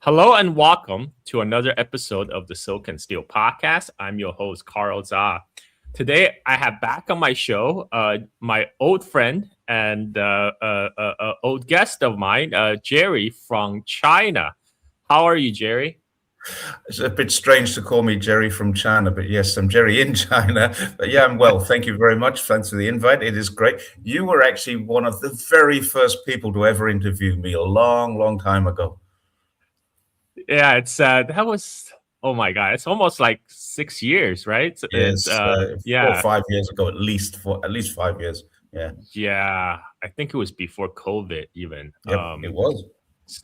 Hello and welcome to another episode of the Silk and Steel podcast. I'm your host, Carl Tsar. Today, I have back on my show my old friend and old guest of mine, Jerry from China. How are you, Jerry? It's a bit strange to call me Jerry from China, but yes, I'm Jerry in China. But yeah, I'm well. Thank you very much. Thanks for the invite. It is great. You were actually one of the very first people to ever interview me a long, long time ago. Yeah, it's that was oh my god, it's almost like 6 years, right? It's Yes, 4 or 5 years ago, at least 5 years. Yeah, yeah, I think it was before COVID even. yep, it was.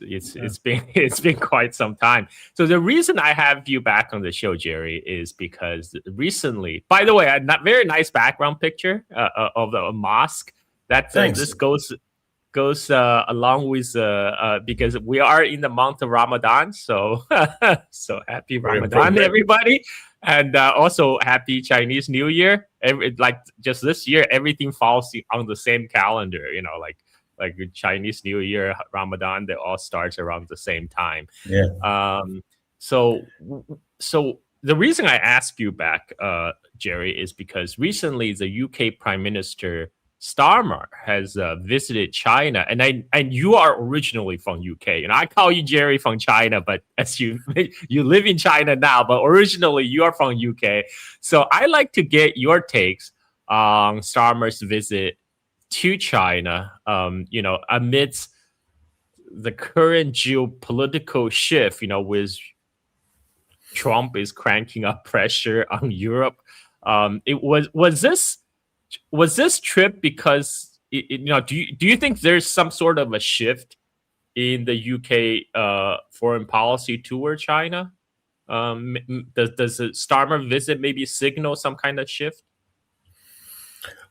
It's been it's been quite some time. So the reason I have you back on the show, Jerry, is because recently, by the way, a very nice background picture of a mosque. That Thanks. this goes along with because we are in the month of Ramadan, so so happy Very Ramadan, appropriate. everybody, and also happy Chinese New Year. Like just this year, everything falls on the same calendar. You know, like Chinese New Year, Ramadan, they all starts around the same time. Yeah. So so the reason I ask you back, Jerry, is because recently the UK Prime Minister Starmer has visited China, and you are originally from UK, and I call you Jerry from China, but as you live in China now, but originally you are from UK. So I like to get your takes on Starmer's visit to China. Amidst the current geopolitical shift, with Trump is cranking up pressure on Europe. It was this trip because do you think there's some sort of a shift in the UK foreign policy toward China? Does the Starmer visit maybe signal some kind of shift?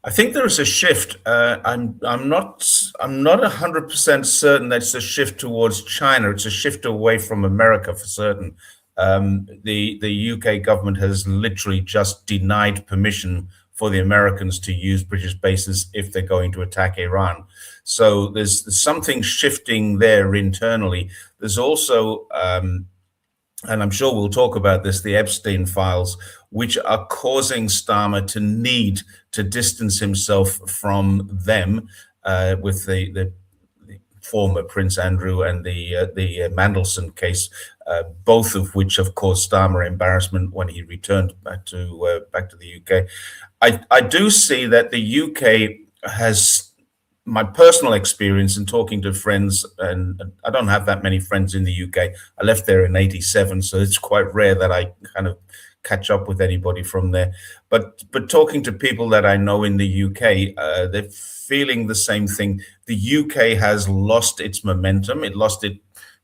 I think there is a shift. I'm not 100% certain that it's a shift towards China. It's a shift away from America for certain. The UK government has literally just denied permission for the Americans to use British bases if they're going to attack Iran. So there's something shifting there internally. There's also and I'm sure we'll talk about this, the Epstein files, which are causing Starmer to need to distance himself from them, with the former Prince Andrew and the Mandelson case, both of which have caused Starmer embarrassment when he returned back to the UK. I do see that the UK has, my personal experience in talking to friends, and I don't have that many friends in the UK. I left there in '87, so it's quite rare that I kind of catch up with anybody from there. But talking to people that I know in the UK, they're feeling the same thing. The UK has lost its momentum. It lost it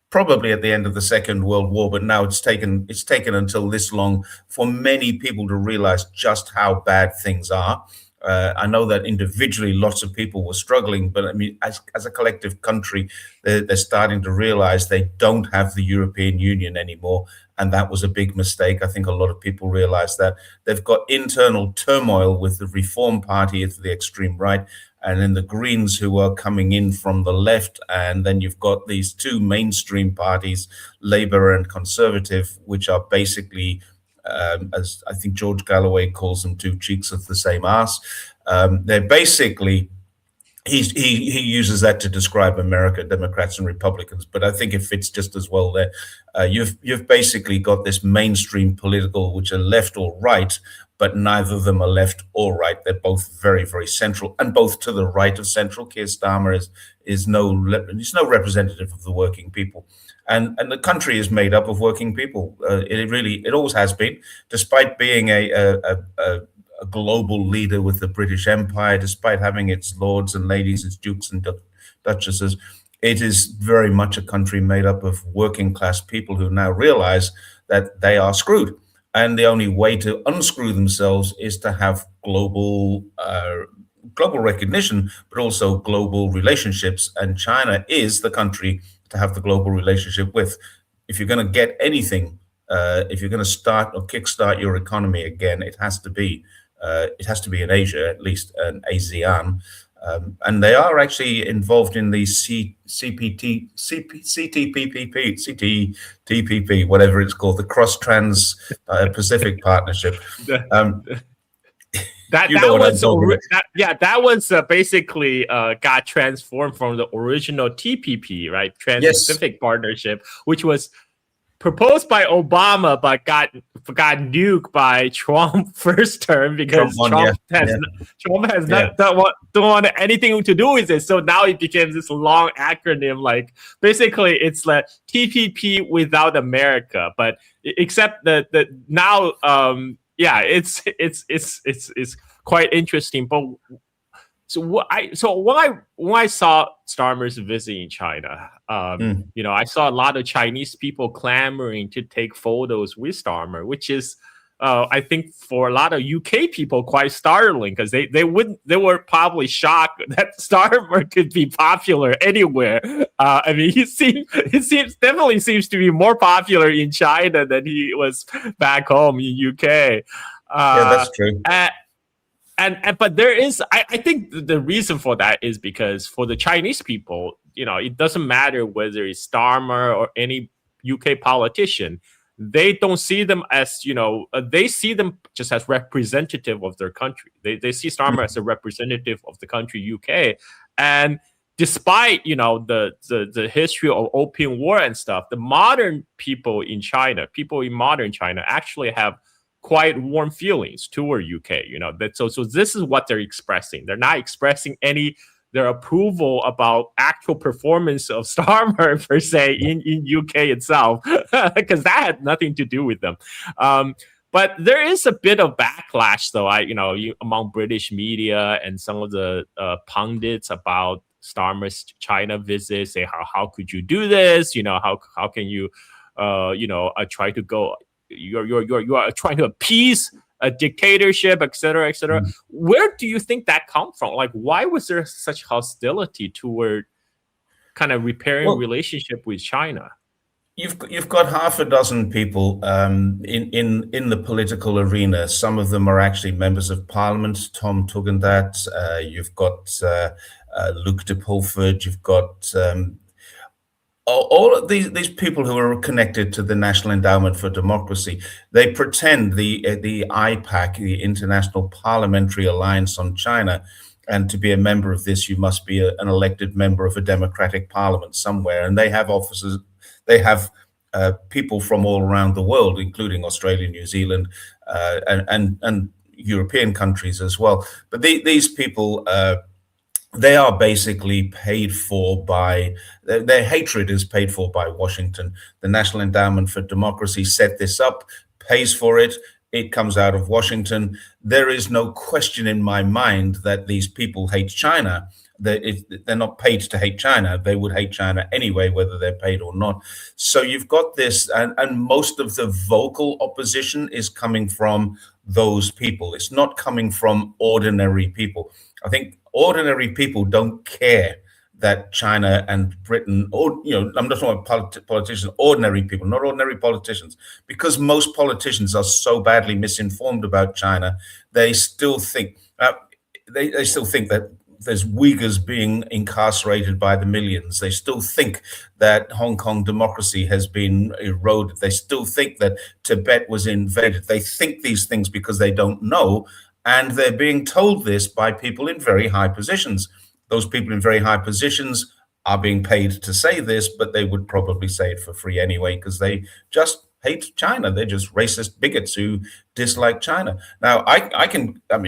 probably at the end of the Second World War, but now it's taken until this long for many people to realize just how bad things are. I know that individually lots of people were struggling, but I mean, as a collective country, they're starting to realize they don't have the European Union anymore. And that was a big mistake. I think a lot of people realize that they've got internal turmoil with the Reform Party to the extreme right, and then the Greens who are coming in from the left. And then you've got these two mainstream parties, Labour and Conservative, which are basically, as I think George Galloway calls them, two cheeks of the same ass. They're basically, he uses that to describe America, Democrats and Republicans, but I think it fits just as well there. You've basically got this mainstream political, which are left or right, but neither of them are left or right. They're both very, very central, and both to the right of central. Keir Starmer is no representative of the working people. And the country is made up of working people. It always has been, despite being a global leader with the British Empire, despite having its lords and ladies, its dukes and duchesses. It is very much a country made up of working class people who now realize that they are screwed. And the only way to unscrew themselves is to have global recognition, but also global relationships. And China is the country to have the global relationship with. If you're going to get anything, if you're going to start or kickstart your economy again, it has to be in Asia, at least an ASEAN. And they are actually involved in the CTPPP, whatever it's called, the Cross Trans Pacific Partnership. Um, That you know that what I'm was talking about. that was basically got transformed from the original TPP, right? Yes, Trans-Pacific Partnership, which was proposed by Obama but got nuked by Trump first term Trump because one, yeah, Trump has yeah. not don't want anything to do with it. So now it became this long acronym. Like basically, it's like TPP without America, but except that now, yeah, it's quite interesting. But when I saw Starmer's visit in China, I saw a lot of Chinese people clamoring to take photos with Starmer, which is, I think, for a lot of UK people quite startling because they were probably shocked that Starmer could be popular anywhere. I mean, definitely seems to be more popular in China than he was back home in UK. Yeah, that's true. And but there is, I think the reason for that is because for the Chinese people, it doesn't matter whether it's Starmer or any UK politician. They don't see them as, they see them just as representative of their country. They see Starmer as a representative of the country UK. And despite, the history of opium war and stuff, the modern people in modern China actually have quite warm feelings toward UK. So this is what they're expressing. They're not expressing their approval about actual performance of Starmer per se in UK itself, because that had nothing to do with them. But there is a bit of backlash, though, among British media and some of the pundits about Starmer's China visit. Say, how could you do this? How can you, try to go? You are trying to appease a dictatorship, et cetera, et cetera. Where do you think that come from? Like, why was there such hostility toward kind of repairing relationship with China? You've got half a dozen people in the political arena. Some of them are actually members of parliament. Tom Tugendhat. You've got Luke de Pulford. You've got all of these people who are connected to the National Endowment for Democracy. They pretend the IPAC, the International Parliamentary Alliance on China, and to be a member of this, you must be an elected member of a democratic parliament somewhere. And they have offices. They have people from all around the world, including Australia, New Zealand, and European countries as well. But these people. They are basically paid for by, their hatred is paid for by Washington. The National Endowment for Democracy set this up, pays for it. It comes out of Washington. There is no question in my mind that these people hate China. They're not paid to hate China. They would hate China anyway, whether they're paid or not. So you've got this, and most of the vocal opposition is coming from those people. It's not coming from ordinary people. I think ordinary people don't care that China and Britain, or I'm not talking about politicians, ordinary people, not ordinary politicians, because most politicians are so badly misinformed about China. They still think they still think that there's Uyghurs being incarcerated by the millions. They still think that Hong Kong democracy has been eroded. They still think that Tibet was invaded. They think these things because they don't know. And they're being told this by people in very high positions. Those people in very high positions are being paid to say this, but they would probably say it for free anyway, because they just hate China. They're just racist bigots who dislike China. Now,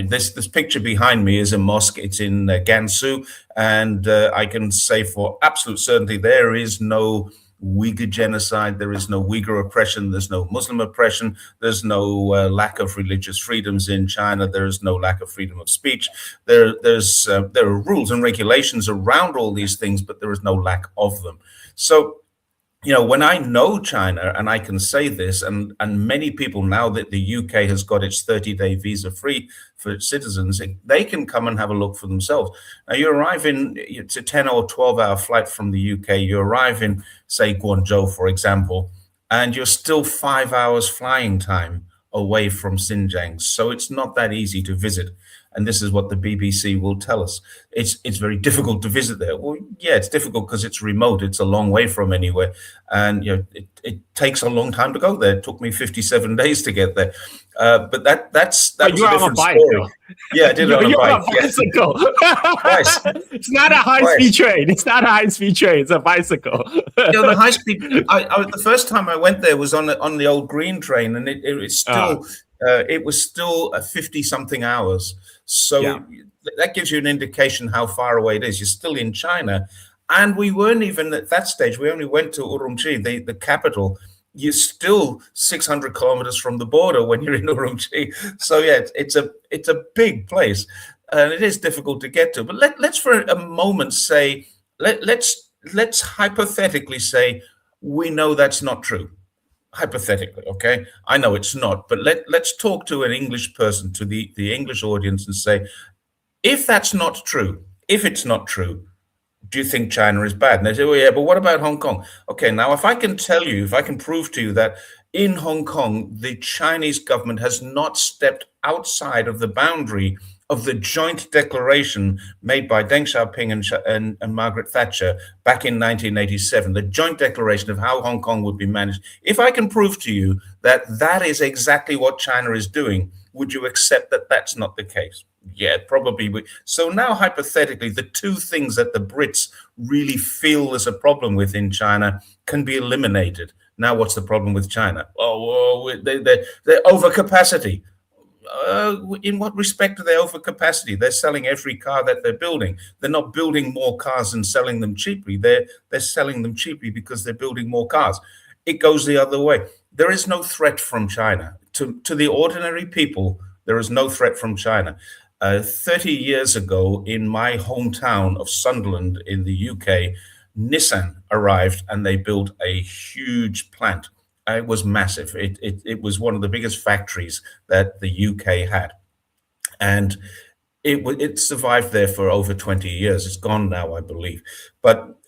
this picture behind me is a mosque. It's in Gansu, and I can say for absolute certainty there is no Uyghur genocide, there is no Uyghur oppression, there's no Muslim oppression, there's no lack of religious freedoms in China, there is no lack of freedom of speech. There are rules and regulations around all these things, but there is no lack of them. So, when I know China, and I can say this, and many people, now that the UK has got its 30-day visa free for its citizens, they can come and have a look for themselves. Now, you arrive it's a 10 or 12-hour flight from the UK. You arrive in, say, Guangzhou, for example, and you're still 5 hours flying time away from Xinjiang. So it's not that easy to visit. and this is what the BBC will tell us. It's very difficult to visit there. Well, yeah, it's difficult because it's remote. It's a long way from anywhere, and it takes a long time to go there. It took me 57 days to get there, but that was a different story. Yeah, I did it on a bike. On a bicycle. Twice. It's not a high-speed train. It's not a high-speed train. It's a bicycle. The high-speed. The first time I went there was on the old green train, and it's still it was still 50-something hours. So that gives you an indication how far away it is. You're still in China, and we weren't even at that stage. We only went to Urumqi, the capital. You're still 600 kilometers from the border when you're in Urumqi. So yeah, it's a big place, and it is difficult to get to. But let's for a moment say, let's hypothetically say we know that's not true. Hypothetically, okay? I know it's not, but let's talk to an English person, to the English audience, and say, if that's not true, if it's not true, do you think China is bad? And they say, well, yeah, but what about Hong Kong? Okay, now if I can tell you, if I can prove to you that in Hong Kong, the Chinese government has not stepped outside of the boundary of the joint declaration made by Deng Xiaoping and Margaret Thatcher back in 1987, the joint declaration of how Hong Kong would be managed. If I can prove to you that that is exactly what China is doing, would you accept that that's not the case? Yeah, probably. So now, hypothetically, the two things that the Brits really feel there's a problem with in China can be eliminated. Now, what's the problem with China? Oh, they're overcapacity. In what respect are they overcapacity? They're selling every car that they're building. They're not building more cars and selling them cheaply. They're selling them cheaply because they're building more cars. It goes the other way. There is no threat from China. To the ordinary people, there is no threat from China. 30 years ago, in my hometown of Sunderland in the UK, Nissan arrived and they built a huge plant. It was massive. It was one of the biggest factories that the UK had. And it survived there for over 20 years. It's gone now, I believe. But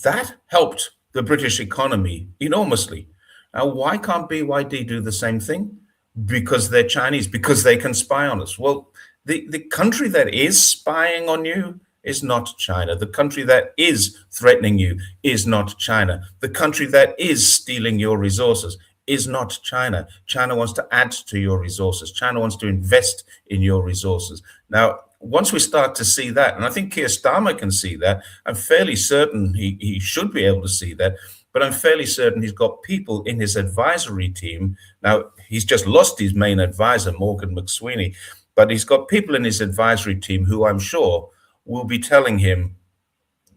that helped the British economy enormously. Now, why can't BYD do the same thing? Because they're Chinese, because they can spy on us. Well, the country that is spying on you is not China. The country that is threatening you is not China. The country that is stealing your resources is not China. China wants to add to your resources. China wants to invest in your resources. Now, once we start to see that, and I think Keir Starmer can see that, I'm fairly certain he should be able to see that, but I'm fairly certain he's got people in his advisory team. Now, he's just lost his main advisor, Morgan McSweeney, but he's got people in his advisory team who I'm sure will be telling him,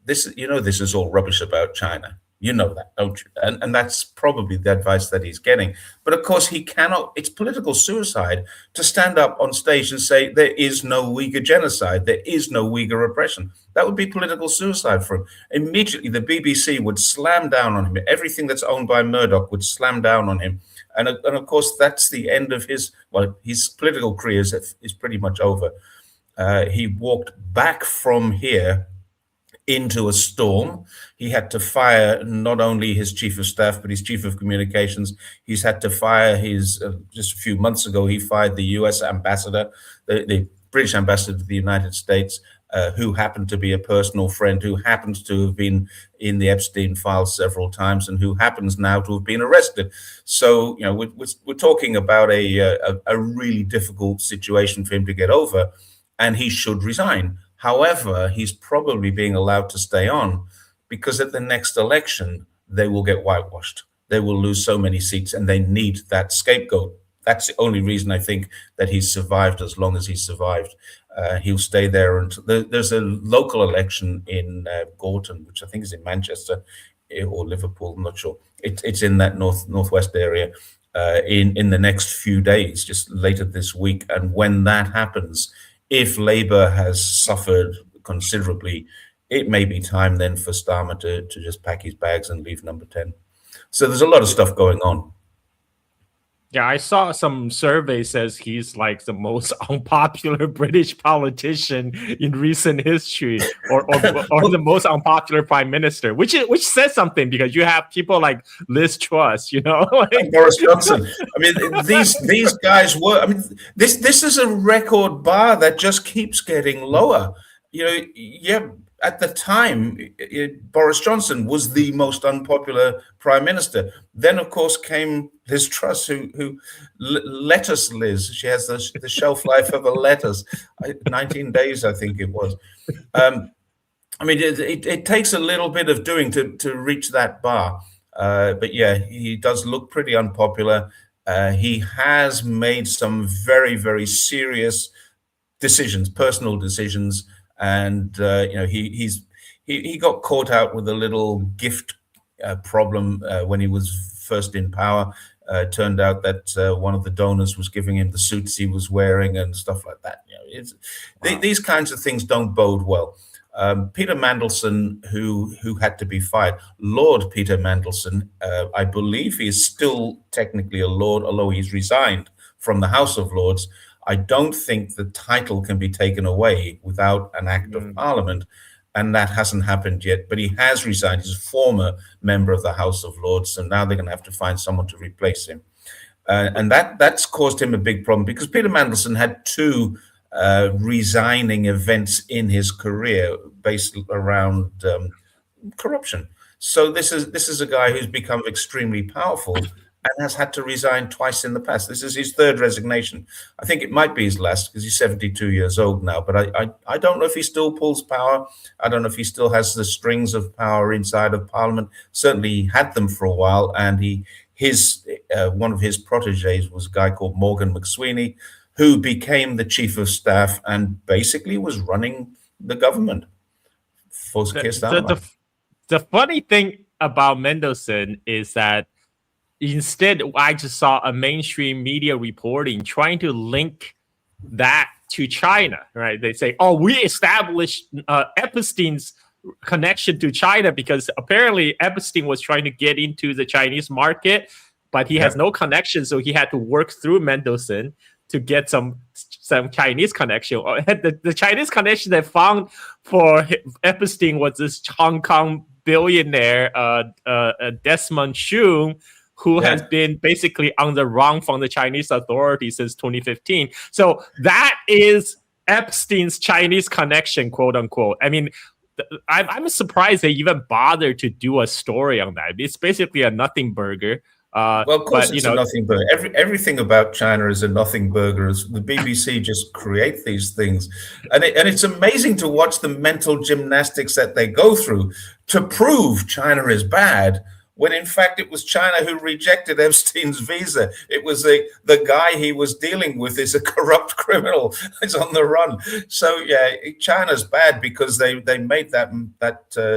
this is all rubbish about China. You know that, don't you? And that's probably the advice that he's getting. But of course, he cannot, it's political suicide to stand up on stage and say, there is no Uyghur genocide, there is no Uyghur oppression. That would be political suicide for him. Immediately, the BBC would slam down on him. Everything that's owned by Murdoch would slam down on him. And of course, that's the end of his political career is pretty much over. He walked back from here into a storm. He had to fire not only his chief of staff, but his chief of communications. He's had to fire just a few months ago, he fired the US ambassador, the British ambassador to the United States, who happened to be a personal friend, who happens to have been in the Epstein files several times, and who happens now to have been arrested. So, we're talking about a really difficult situation for him to get over, and he should resign. However, he's probably being allowed to stay on because at the next election, they will get whitewashed. They will lose so many seats, and they need that scapegoat. That's the only reason I think that he's survived as long as he's survived. He'll stay there until there's a local election in Gorton, which I think is in Manchester or Liverpool. I'm not sure. It's in that northwest area in the next few days, just later this week. And when that happens, if Labour has suffered considerably, it may be time then for Starmer to just pack his bags and leave number 10. So there's a lot of stuff going on. Yeah, I saw some survey says he's like the most unpopular British politician in recent history, or the Well, most unpopular prime minister, which says something because you have people like Liz Truss, like Boris Johnson. I mean, these guys were. I mean, this is a record bar that just keeps getting lower. Yeah. At the time, Boris Johnson was the most unpopular prime minister. Then, of course, came Liz Truss, who lettuce Liz. She has the shelf life of a lettuce, 19 days, I think it was. Um, I mean, it takes a little bit of doing to reach that bar. But yeah, he does look pretty unpopular. He has made some very, very serious decisions, personal decisions, and he got caught out with a little gift problem when he was first in power. Turned out that one of the donors was giving him the suits he was wearing and stuff like that. wow. These kinds of things don't bode well. Peter Mandelson, who had to be fired, Lord Peter Mandelson, I believe he is still technically a lord, although he's resigned from the House of Lords. I don't think the title can be taken away without an act of Mm. parliament, and that hasn't happened yet. But he has resigned. He's a former member of the House of Lords, so now they're going to have to find someone to replace him. And that's caused him a big problem because Peter Mandelson had two resigning events in his career based around corruption. So this is a guy who's become extremely powerful and has had to resign twice in the past. This is his third resignation. I think it might be his last because he's 72 years old now. But I don't know if he still pulls power. I don't know if he still has the strings of power inside of Parliament. Certainly, he had them for a while, and his one of his proteges was a guy called Morgan McSweeney, who became the chief of staff and basically was running the government for The, Keir the Starmer. the the funny thing about Mendelsohn is that instead, I just saw a mainstream media reporting trying to link that to China, right? They say, "Oh, we established Epstein's connection to China because apparently Epstein was trying to get into the Chinese market, but he has Yep. no connection, so he had to work through Mendelsohn to get some Chinese connection. The Chinese connection they found for Epstein was this Hong Kong billionaire, Desmond Shum, who has Yeah. been basically on the run from the Chinese authorities since 2015. So that is Epstein's Chinese connection, quote unquote. I mean, I'm surprised they even bothered to do a story on that. It's basically a nothing burger. Well, of course, But it's a nothing burger. Everything about China is a nothing burger. The BBC just create these things, and it's amazing to watch the mental gymnastics that they go through to prove China is bad. When in fact it was China who rejected Epstein's visa. It was the guy he was dealing with is a corrupt criminal. He's on the run. So yeah, China's bad because they made that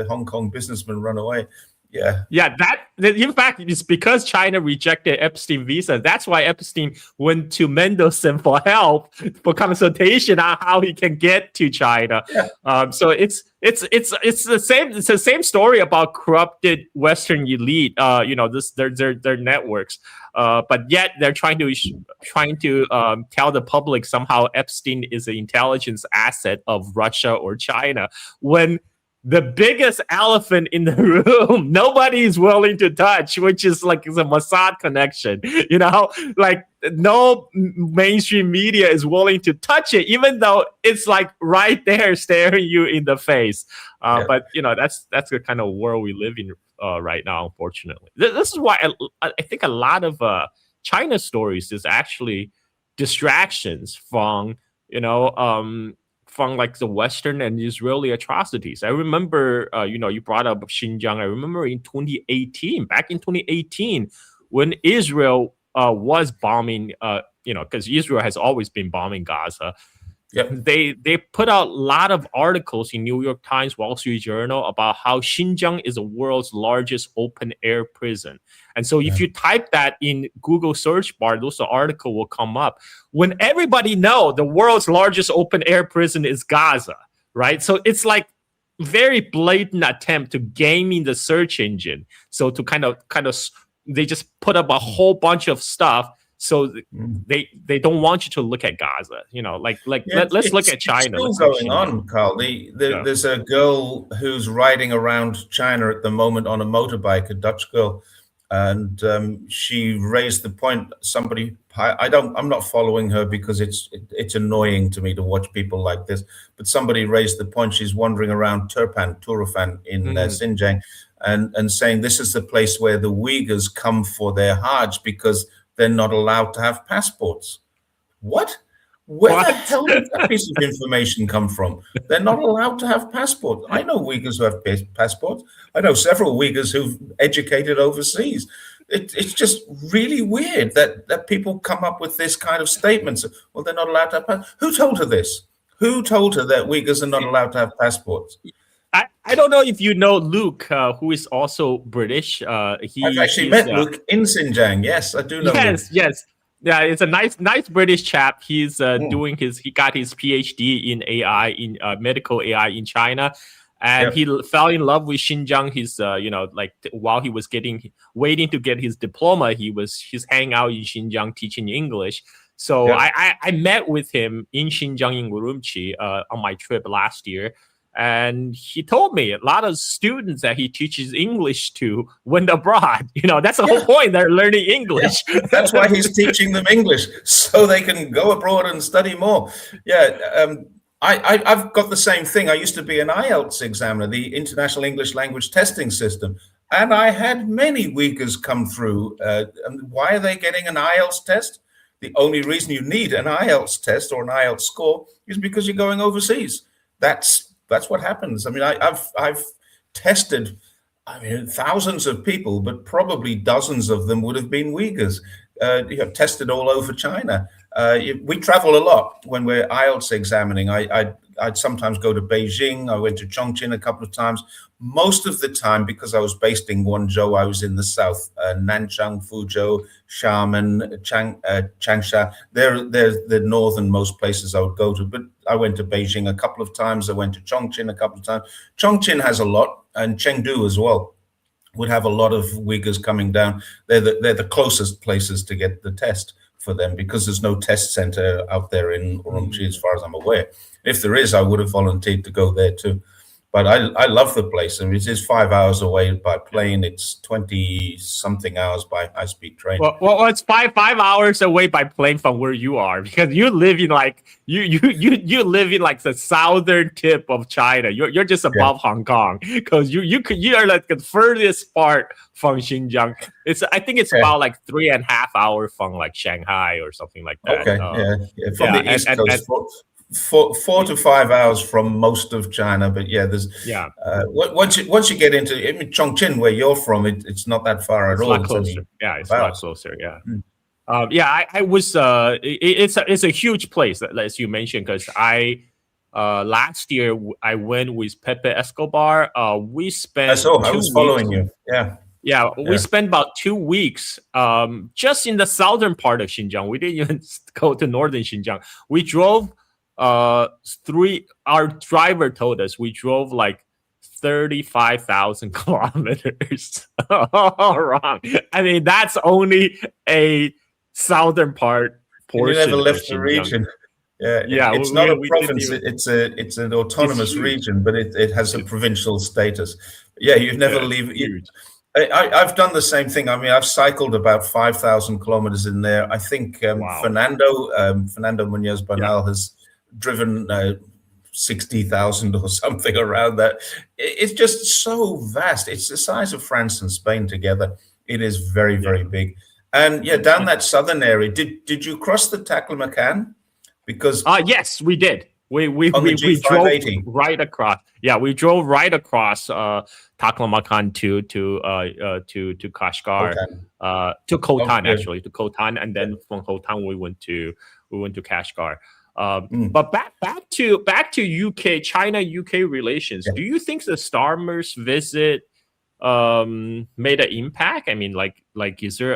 Hong Kong businessman run away. Yeah. Yeah, in fact, it's because China rejected Epstein visa. That's why Epstein went to Mendelsohn for help, for consultation on how he can get to China. Yeah. So it's the same. It's the same story about corrupted Western elite. Their networks. But yet they're trying to tell the public somehow Epstein is an intelligence asset of Russia or China when the biggest elephant in the room, nobody's willing to touch, which is like the Mossad connection. Like no mainstream media is willing to touch it, even though it's like right there staring you in the face. Yeah. But that's the kind of world we live in right now, unfortunately. This is why I think a lot of China stories is actually distractions from like the Western and Israeli atrocities. I remember, you brought up Xinjiang. I remember back in 2018, when Israel was bombing, because Israel has always been bombing Gaza. Yep. They put out a lot of articles in New York Times, Wall Street Journal about how Xinjiang is the world's largest open air prison. And so if you type that in Google search bar, those article will come up. When everybody know the world's largest open air prison is Gaza, right? So it's like very blatant attempt to gaming the search engine. So to kind of they just put up a whole bunch of stuff So Mm. they don't want you to look at Gaza. Yeah, Let's look at it's China. still Let's look at going Xinjiang. on, Carl. Yeah. There's a girl who's riding around China at the moment on a motorbike, a Dutch girl, and she raised the point. I'm not following her because it's annoying to me to watch people like this. But somebody raised the point. She's wandering around Turfan in Xinjiang, and saying this is the place where the Uyghurs come for their Hajj because they're not allowed to have passports. What? Where the What? hell did that piece of information come from? They're not allowed to have passports. I know Uyghurs who have passports. I know several Uyghurs who've educated overseas. It's just really weird that people come up with this kind of statements. Well, they're not allowed to have passports. Who told her this? Who told her that Uyghurs are not allowed to have passports? I don't know if you know Luke, who is also British. I've actually He's met Luke in Xinjiang. Yes, I do know Luke. yes. Yeah, it's a nice British chap. He's Mm. he got his PhD in AI, in medical AI in China, and Yep. he fell in love with Xinjiang. He's while he was waiting to get his diploma, he's hanging out in Xinjiang teaching English. So Yep. I met with him in Xinjiang in Urumqi on my trip last year. And he told me a lot of students that he teaches English to went abroad. That's the whole point. They're learning English. Yeah, that's why he's teaching them English, so they can go abroad and study more. Yeah, I've got the same thing. I used to be an IELTS examiner, the International English Language Testing System, and I had many Uyghurs come through. And why are they getting an IELTS test? The only reason you need an IELTS test or an IELTS score is because you're going overseas. That's what happens. I mean, I've tested, thousands of people, but probably dozens of them would have been Uyghurs. Tested all over China. We travel a lot when we're IELTS examining. I'd sometimes go to Beijing. I went to Chongqing a couple of times. Most of the time, because I was based in Guangzhou, I was in the south, Nanchang, Fuzhou, Xiamen, Changsha. They're the northernmost places I would go to. But I went to Beijing a couple of times. I went to Chongqing a couple of times. Chongqing has a lot, and Chengdu as well would have a lot of Uyghurs coming down. They're the closest places to get the test for them because there's no test center out there in Urumqi, as far as I'm aware. If there is, I would have volunteered to go there too. But I love the place. I mean, it is 5 hours away by plane. It's 20-something hours by high-speed train. Well, it's five hours away by plane from where you are, because you live in you live in like the southern tip of China. You're just above Hong Kong, because you are like the furthest part from Xinjiang. I think it's about like 3.5 hours from like Shanghai or something like that. Okay, from the East Coast. 4 to 5 hours from most of China, but there's once you get into Chongqing, where you're from, it's not that far at all. It's a lot closer. It's a lot closer. I was. It's a huge place, as you mentioned, because last year I went with Pepe Escobar. We spent. I saw. I was following you. Yeah. We spent about 2 weeks just in the southern part of Xinjiang. We didn't even go to northern Xinjiang. We drove. Our driver told us we drove like 35,000 kilometers. Wrong. I mean, that's only a southern part portion. You never left the region. It's not a province. It's an autonomous region, but it has a provincial status. You've never leave. I've done the same thing. I mean, I've cycled about 5,000 kilometers in there. I think Fernando Munoz Bernal has driven 60,000 or something around that. It's just so vast. It's the size of France and Spain together. It is very, very big. And down that southern area, did you cross the Taklamakan? Because yes, we did. We drove right across. We drove right across Taklamakan to Kashgar, to Khotan actually, to Khotan, and then from Khotan we went to Kashgar. But back to UK, China-UK relations. Do you think the Starmer's visit made an impact? I mean, like is there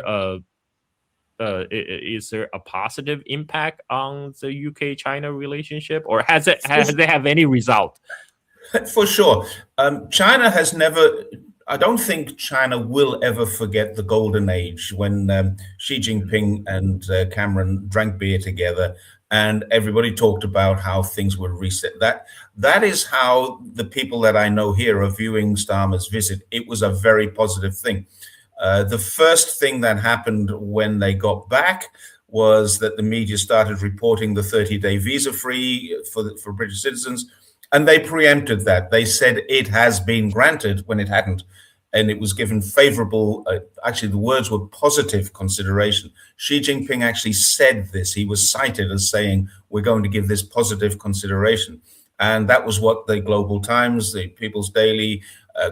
a positive impact on the UK-China relationship, or has it have any result? For sure. China has never. I don't think China will ever forget the golden age when Xi Jinping and Cameron drank beer together, and everybody talked about how things were reset. That is how the people that I know here are viewing Starmer's visit. It was a very positive thing. The first thing that happened when they got back was that the media started reporting the 30-day visa free for British citizens, and they preempted that. They said it has been granted when it hadn't, and it was given favorable, actually the words were positive consideration. Xi Jinping actually said this. He was cited as saying, we're going to give this positive consideration. And that was what the Global Times, the People's Daily,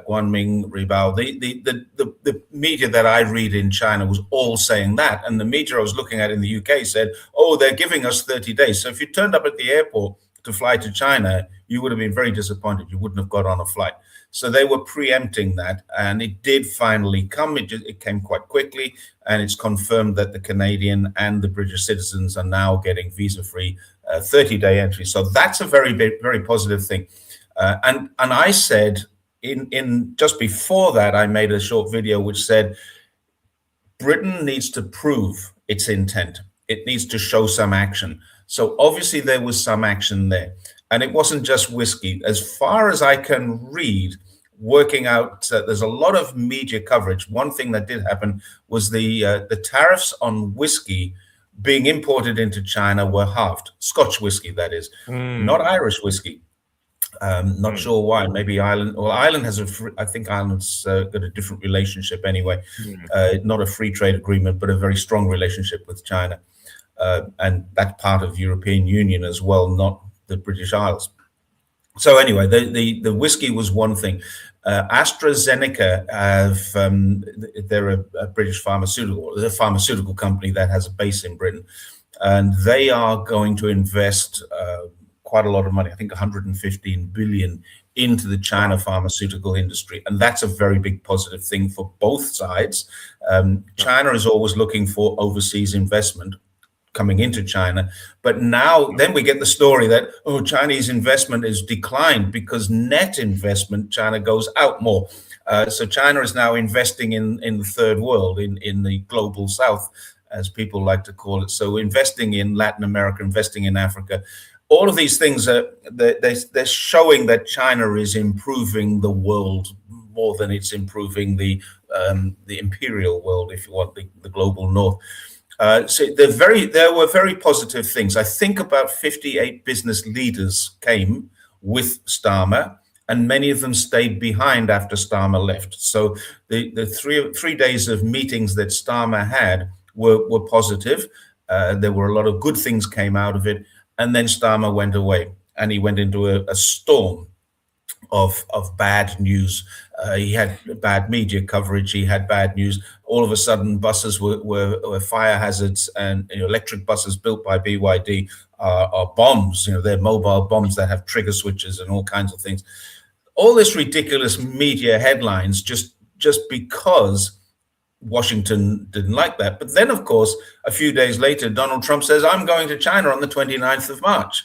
Guanming, Ribao, the media that I read in China was all saying that. And the media I was looking at in the UK said, oh, they're giving us 30 days. So if you turned up at the airport to fly to China, you would have been very disappointed. You wouldn't have got on a flight. So they were preempting that, and it did finally come. It came quite quickly, and it's confirmed that the Canadian and the British citizens are now getting visa-free 30-day entry. So that's a very positive thing. And I said in just before that, I made a short video which said Britain needs to prove its intent. It needs to show some action. So obviously there was some action there. And it wasn't just whiskey. As far as I can read, working out, there's a lot of media coverage. One thing that did happen was the tariffs on whiskey being imported into China were halved. Scotch whiskey, that is, not Irish whiskey. Not sure why. Maybe Ireland. Well, Ireland has I think Ireland's got a different relationship anyway. Not a free trade agreement, but a very strong relationship with China, and that part of European Union as well, not the British Isles. So anyway, the whiskey was one thing. AstraZeneca they're a British a pharmaceutical company that has a base in Britain, and they are going to invest quite a lot of money, I think 115 billion, into the China pharmaceutical industry. And that's a very big positive thing for both sides. China is always looking for overseas investment coming into China. But now then we get the story that, oh, Chinese investment is declined because net investment, China goes out more. So China is now investing in the third world, in the global south, as people like to call it. So investing in Latin America, investing in Africa. All of these things, they're showing that China is improving the world more than it's improving the imperial world, if you want, the global north. So there were very positive things. I think about 58 business leaders came with Starmer, and many of them stayed behind after Starmer left. So the 3 days of meetings that Starmer had were positive. There were a lot of good things came out of it. And then Starmer went away, and he went into a storm of bad news. He had bad media coverage. He had bad news. All of a sudden, buses were fire hazards, and electric buses built by BYD are bombs. They're mobile bombs that have trigger switches and all kinds of things. All this ridiculous media headlines just because Washington didn't like that. But then, of course, a few days later, Donald Trump says, I'm going to China on the 29th of March.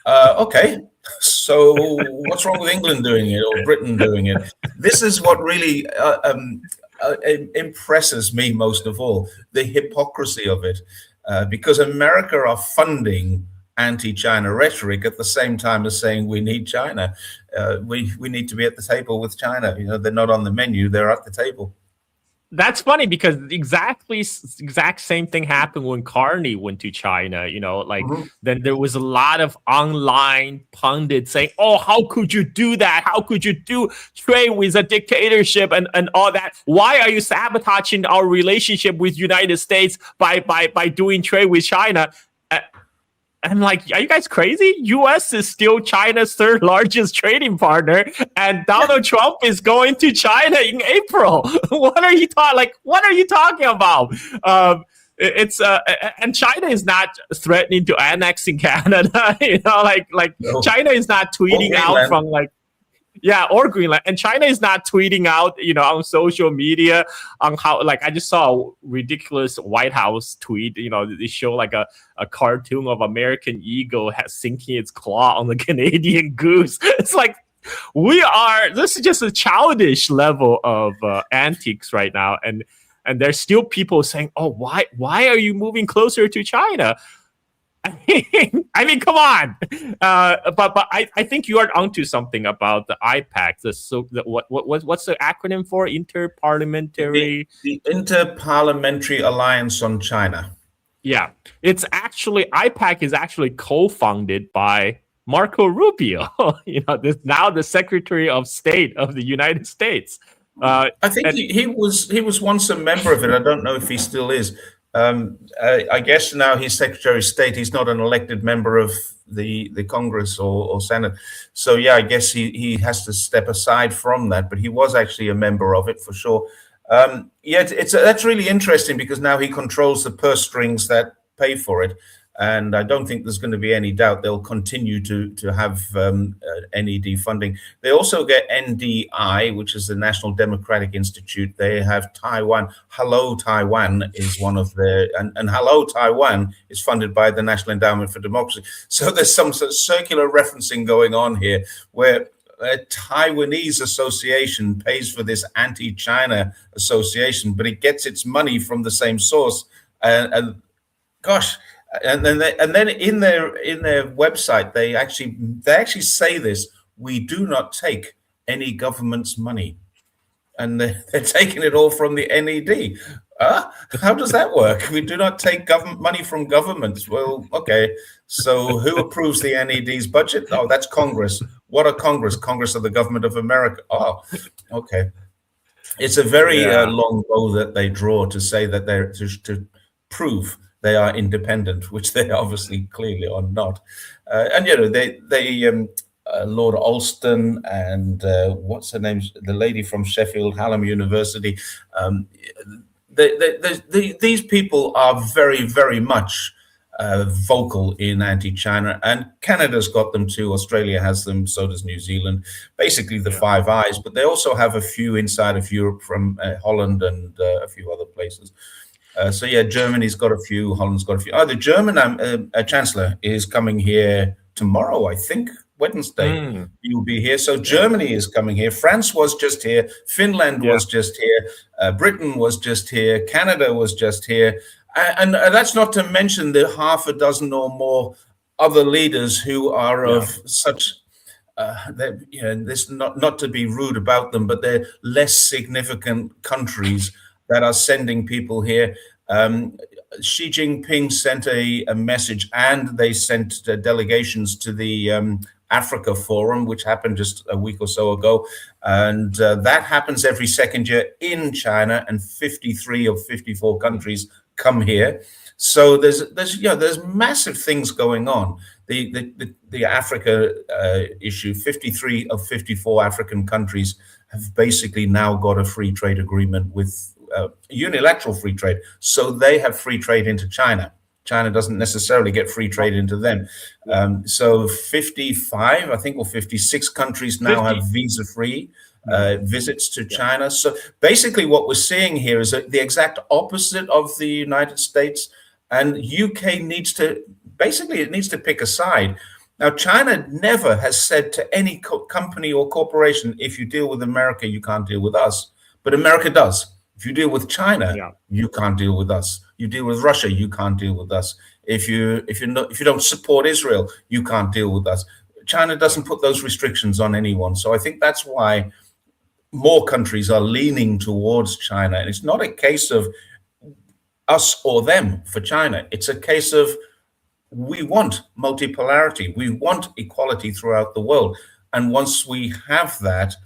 Okay, so what's wrong with England doing it or Britain doing it? This is what really impresses me most of all, the hypocrisy of it, because America are funding anti-China rhetoric at the same time as saying we need China. We need to be at the table with China. They're not on the menu, they're at the table. That's funny because exact same thing happened when Carney went to China. Then there was a lot of online pundits saying, "Oh, how could you do that? How could you do trade with a dictatorship and all that? Why are you sabotaging our relationship with United States by doing trade with China?" I'm like, are you guys crazy? U.S. is still China's third largest trading partner, and Donald Trump is going to China in April. What are you talking about? And China is not threatening to annexing Canada. No. China is not tweeting out from or Greenland. And China is not tweeting out, on social media on how, I just saw a ridiculous White House tweet, they show a cartoon of American eagle sinking its claw on the Canadian goose. It's like, This is just a childish level of antics right now, and there's still people saying, "Oh, why are you moving closer to China?" I mean, come on. But I think you are onto something about the IPAC. What's the acronym for? Interparliamentary. The Inter-Parliamentary Alliance on China. Yeah, it's actually IPAC is actually co-founded by Marco Rubio. This now the Secretary of State of the United States. I think he was once a member of it. I don't know if he still is. I guess now he's Secretary of State. He's not an elected member of the Congress or Senate. So yeah, I guess he has to step aside from that. But he was actually a member of it for sure. Yeah, that's really interesting because now he controls the purse strings that pay for it. And I don't think there's going to be any doubt they'll continue to have NED funding. They also get NDI, which is the National Democratic Institute. They have Taiwan. Hello Taiwan is one of their, and Hello Taiwan is funded by the National Endowment for Democracy. So there's some sort of circular referencing going on here where a Taiwanese association pays for this anti-China association, but it gets its money from the same source. And gosh. And then in their website they actually say this: we do not take any government's money, and they're taking it all from the NED. How does that work? We do not take government money from governments. Well, okay. So who approves the NED's budget? Oh, that's Congress. What are Congress? Congress of the Government of America. Oh, okay. It's a very long bow that they draw to say that they're to prove they are independent, which they obviously clearly are not. And they Lord Alston and what's her name, the lady from Sheffield Hallam University. These people are very, very much vocal in anti-China, and Canada's got them too. Australia has them, so does New Zealand. Basically, the Five Eyes, but they also have a few inside of Europe from Holland and a few other places. So yeah, Germany's got a few, Holland's got a few. The German Chancellor is coming here tomorrow, I think, Wednesday. He will be here. So Germany is coming here. France was just here. Finland was just here. Britain was just here. Canada was just here. And that's not to mention the half a dozen or more other leaders who are of such. This not to be rude about them, but they're less significant countries that are sending people here. Xi Jinping sent a message, and they sent delegations to the Africa Forum, which happened just a week or so ago. And that happens every second year in China, and 53 of 54 countries come here. So there's massive things going on. The Africa issue, 53 of 54 African countries have basically now got a free trade agreement with unilateral free trade. So they have free trade into China. China doesn't necessarily get free trade into them. So 55, I think, or 56 countries now have visa-free visits to China. So basically what we're seeing here is the exact opposite of the United States. And UK needs to pick a side. Now, China never has said to any company or corporation, if you deal with America, you can't deal with us. But America does. If you deal with China, you can't deal with us. You deal with Russia, you can't deal with us. If you don't support Israel, you can't deal with us. China doesn't put those restrictions on anyone. So I think that's why more countries are leaning towards China. And it's not a case of us or them for China. It's a case of we want multipolarity. We want equality throughout the world. And once we have that,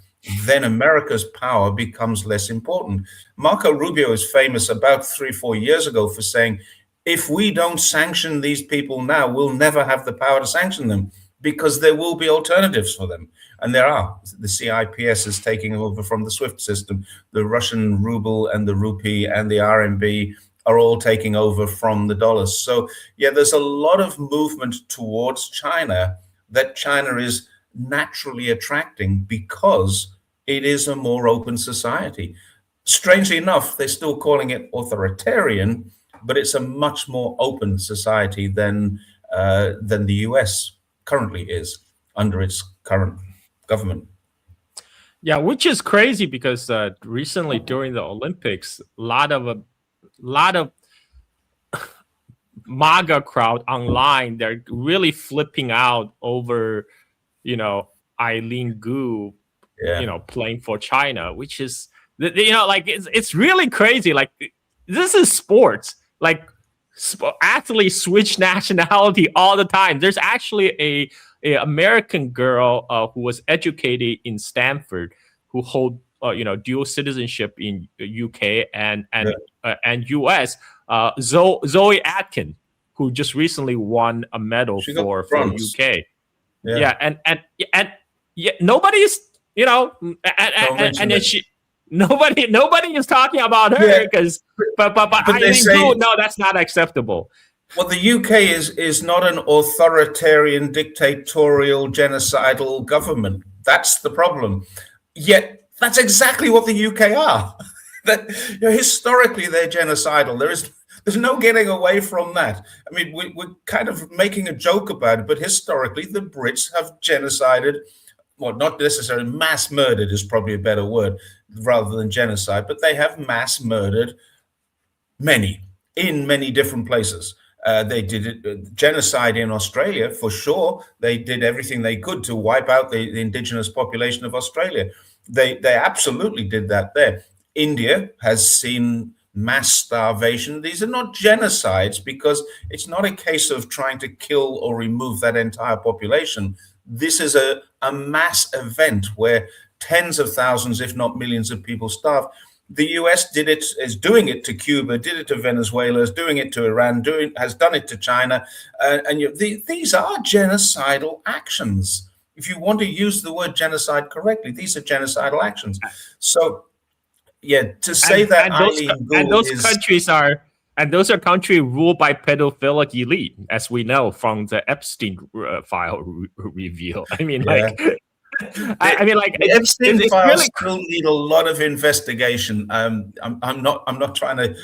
then America's power becomes less important. Marco Rubio is famous about 3 or 4 years ago for saying, if we don't sanction these people now, we'll never have the power to sanction them because there will be alternatives for them. And there are. The CIPS is taking over from the SWIFT system. The Russian ruble and the rupee and the RMB are all taking over from the dollars. So yeah, there's a lot of movement towards China that China is naturally attracting because it is a more open society. Strangely enough, they're still calling it authoritarian, but it's a much more open society than the US currently is under its current government. Yeah, which is crazy because recently during the Olympics, a lot of MAGA crowd online, they're really flipping out over, Eileen Gu, Yeah. playing for China, which is, like it's really crazy. Like this is sports. Like athletes switch nationality all the time. There's actually a American girl who was educated in Stanford who hold dual citizenship in UK and US. Zoe Atkin, who just recently won a medal She got for bronze. UK. Yeah. And yeah, nobody's and then nobody is talking about her because but they Eileen say, Gu, no, that's not acceptable. well, the UK is not an authoritarian, dictatorial, genocidal government. That's the problem. Yet that's exactly what the UK are. That historically they're genocidal. There's no getting away from that. I mean, we're kind of making a joke about it, but historically the Brits have genocided. Well, not necessarily mass murdered is probably a better word rather than genocide, but they have mass murdered many in many different places. They did genocide in Australia, for sure. They did everything they could to wipe out the indigenous population of Australia. They absolutely did that there. India has seen mass starvation. These are not genocides because it's not a case of trying to kill or remove that entire population. This is a mass event where tens of thousands, if not millions of people starve. The US is doing it to Cuba, did it to Venezuela, is doing it to Iran, has done it to China. These are genocidal actions. If you want to use the word genocide correctly, these are genocidal actions. So, yeah, to say that those are countries ruled by pedophilic elite, as we know from the Epstein file reveal. I mean, the Epstein files still need a lot of investigation. I'm not trying to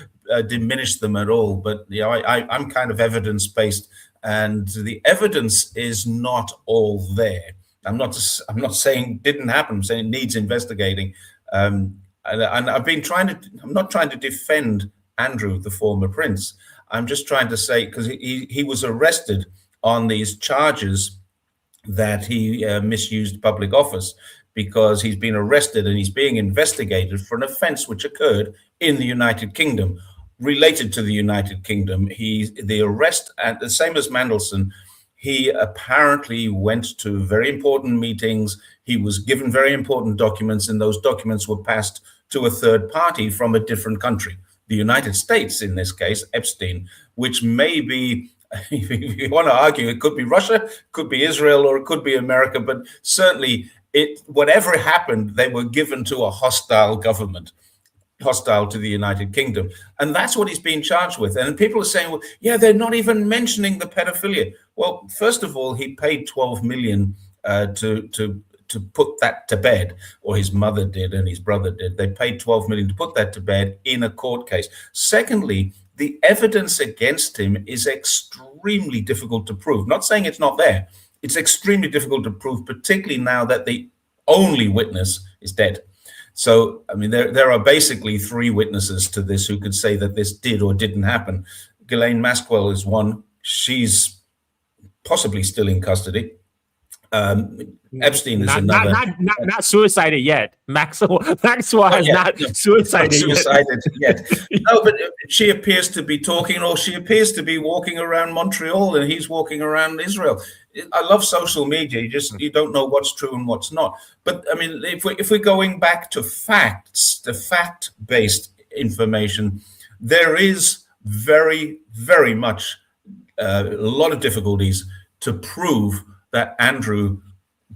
diminish them at all, but I'm kind of evidence based, and the evidence is not all there. I'm not saying it didn't happen. I'm saying it needs investigating. And I've been I'm not trying to defend Andrew, the former prince. I'm just trying to say, because he was arrested on these charges that he misused public office, because he's been arrested and he's being investigated for an offense which occurred in the United Kingdom, related to the United Kingdom. The arrest, and the same as Mandelson, he apparently went to very important meetings. He was given very important documents, and those documents were passed to a third party from a different country, the United States in this case, Epstein, which may be, if you want to argue, it could be Russia, could be Israel, or it could be America, but certainly whatever happened, they were given to a hostile government, hostile to the United Kingdom. And that's what he's being charged with. And people are saying, well, yeah, they're not even mentioning the pedophilia. Well, first of all, he paid 12 million to put that to bed, or his mother did and his brother did. They paid 12 million to put that to bed in a court case. Secondly, the evidence against him is extremely difficult to prove. Not saying it's not there. It's extremely difficult to prove, particularly now that the only witness is dead. So, I mean, there are basically three witnesses to this who could say that this did or didn't happen. Ghislaine Maxwell is one. She's possibly still in custody. Epstein is another. Not suicided yet. Maxwell has not suicided yet. No, but she appears to be talking, or she appears to be walking around Montreal, and he's walking around Israel. I love social media. You don't know what's true and what's not. But I mean, if we're going back to facts, the fact-based information, there is very, very much a lot of difficulties to prove that Andrew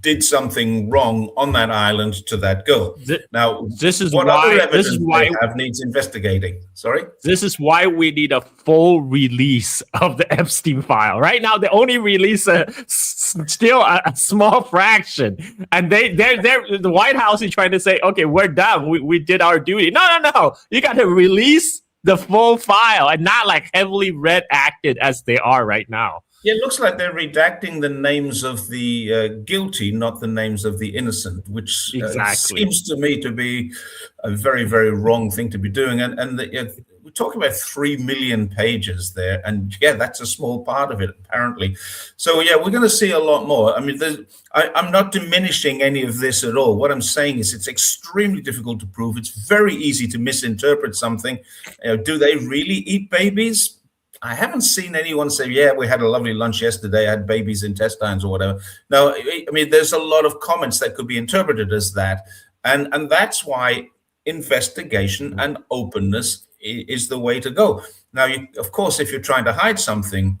did something wrong on that island to that girl. Now, this is what why other evidence they have needs investigating. Sorry? This is why we need a full release of the Epstein file. Right now, they only release still a small fraction, and the White House is trying to say, okay, we're done. We did our duty. No. You got to release the full file and not like heavily redacted as they are right now. Yeah, it looks like they're redacting the names of the guilty, not the names of the innocent, which Exactly. seems to me to be a very, very wrong thing to be doing. We're talking about 3 million pages there, and yeah, that's a small part of it, apparently. So yeah, we're going to see a lot more. I mean, I'm not diminishing any of this at all. What I'm saying is it's extremely difficult to prove. It's very easy to misinterpret something. Do they really eat babies? I haven't seen anyone say, yeah, we had a lovely lunch yesterday, I had baby's intestines or whatever. No, I mean, there's a lot of comments that could be interpreted as that. And that's why investigation and openness is the way to go. Now, of course, if you're trying to hide something,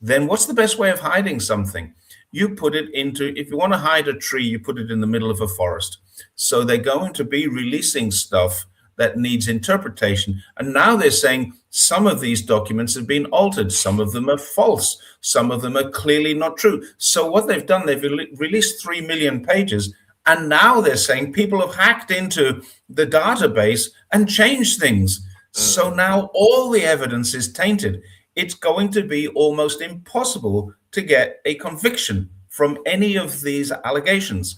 then what's the best way of hiding something? You put it into, if you want to hide a tree, you put it in the middle of a forest. So they're going to be releasing stuff that needs interpretation. And now they're saying some of these documents have been altered. Some of them are false. Some of them are clearly not true. So what they've done, they've released 3 million pages. And now they're saying people have hacked into the database and changed things. So now all the evidence is tainted. It's going to be almost impossible to get a conviction from any of these allegations.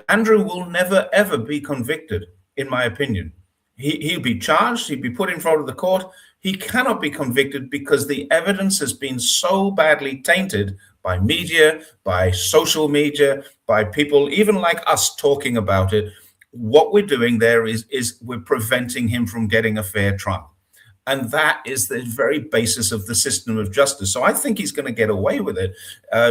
Andrew will never, ever be convicted, in my opinion. He'll be charged, he'll be put in front of the court. He cannot be convicted because the evidence has been so badly tainted by media, by social media, by people even like us talking about it. What we're doing there is we're preventing him from getting a fair trial. And that is the very basis of the system of justice. So I think he's going to get away with it.